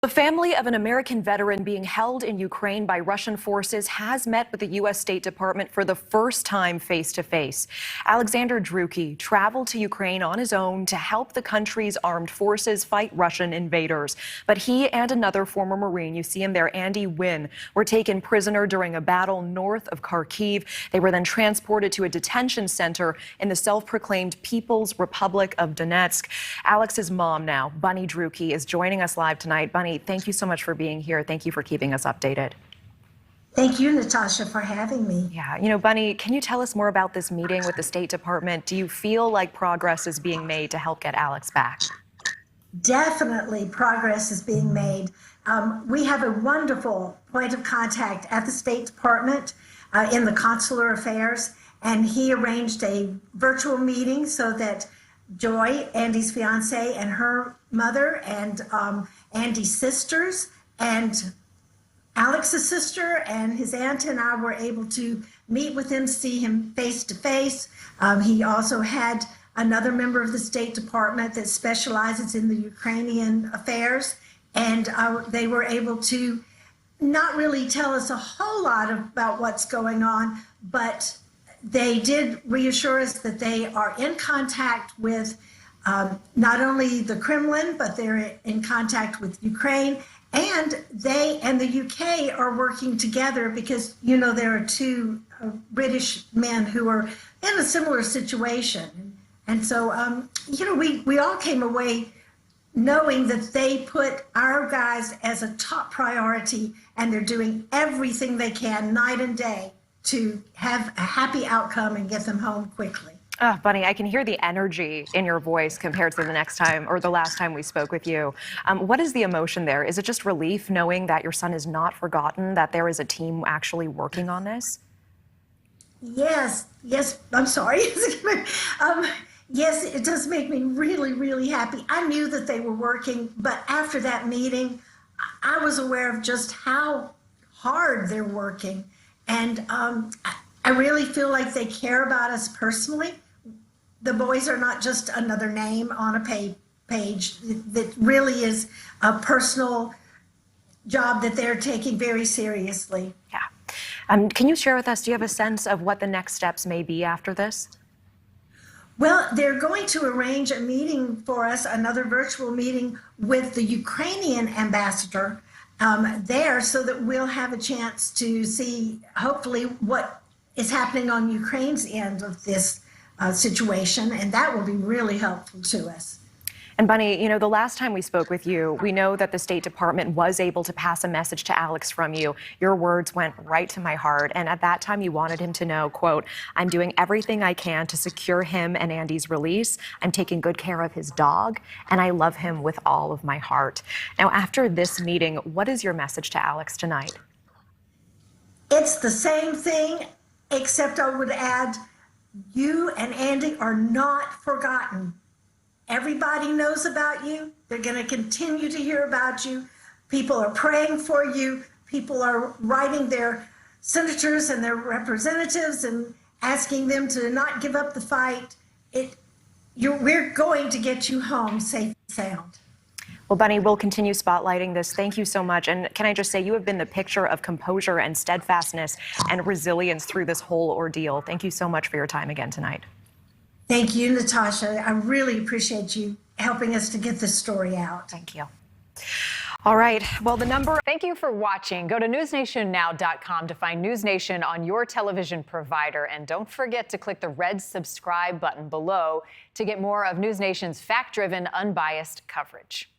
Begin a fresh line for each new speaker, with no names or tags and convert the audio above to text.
The family of an American veteran being held in Ukraine by Russian forces has met with the U.S. State Department for the first time face-to-face. Alexander Drueke traveled to Ukraine on his own to help the country's armed forces fight Russian invaders. But he and another former Marine, you see him there, Andy Wynn, were taken prisoner during a battle north of Kharkiv. They were then transported to a detention center in the self-proclaimed People's Republic of Donetsk. Alex's mom now, Bunny Drueke, is joining us live tonight. Bunny, thank you so much for being here. Thank you for keeping us updated.
Thank you, Natasha, for having me.
Yeah, Bunny, can you tell us more about this meeting with the State Department? Do you feel like progress is being made to help get Alex back?
Definitely progress is being made. We have a wonderful point of contact at the State Department in the consular affairs, and he arranged a virtual meeting so that Joy, Andy's fiance, and her mother, and Andy's sisters, and Alex's sister, and his aunt and I were able to meet with him, see him face to face. He also had another member of the State Department that specializes in the Ukrainian affairs, and they were able to not really tell us a whole lot about what's going on, but they did reassure us that they are in contact with not only the Kremlin, but they're in contact with Ukraine, and they and the UK are working together because, there are two British men who are in a similar situation. And so, we all came away knowing that they put our guys as a top priority, and they're doing everything they can night and day to have a happy outcome and get them home quickly.
Oh, Bunny, I can hear the energy in your voice compared to the next time or the last time we spoke with you. What is the emotion there? Is it just relief knowing that your son is not forgotten, that there is a team actually working on this?
Yes, I'm sorry. Yes, it does make me really, really happy. I knew that they were working, but after that meeting, I was aware of just how hard they're working. And I really feel like they care about us personally. The boys are not just another name on a page. That really is a personal job that they're taking very seriously.
Yeah. Can you share with us, do you have a sense of what the next steps may be after this?
Well, they're going to arrange a meeting for us, another virtual meeting with the Ukrainian ambassador there, so that we'll have a chance to see, hopefully, what is happening on Ukraine's end of this situation, and that will be really helpful to us.
And Bunny, the last time we spoke with you, we know that the State Department was able to pass a message to Alex from you. Your words went right to my heart. And at that time, you wanted him to know, quote, "I'm doing everything I can to secure him and Andy's release. I'm taking good care of his dog, and I love him with all of my heart." Now, after this meeting, what is your message to Alex tonight?
It's the same thing, except I would add, you and Andy are not forgotten. Everybody knows about you. They're going to continue to hear about you. People are praying for you. People are writing their senators and their representatives and asking them to not give up the fight. We're going to get you home safe and sound.
Well, Bunny, we'll continue spotlighting this. Thank you so much. And can I just say, you have been the picture of composure and steadfastness and resilience through this whole ordeal. Thank you so much for your time again tonight.
Thank you, Natasha. I really appreciate you helping us to get this story out.
Thank you. All right. Well,
Thank you for watching. Go to newsnationnow.com to find News Nation on your television provider. And don't forget to click the red subscribe button below to get more of News Nation's fact-driven, unbiased coverage.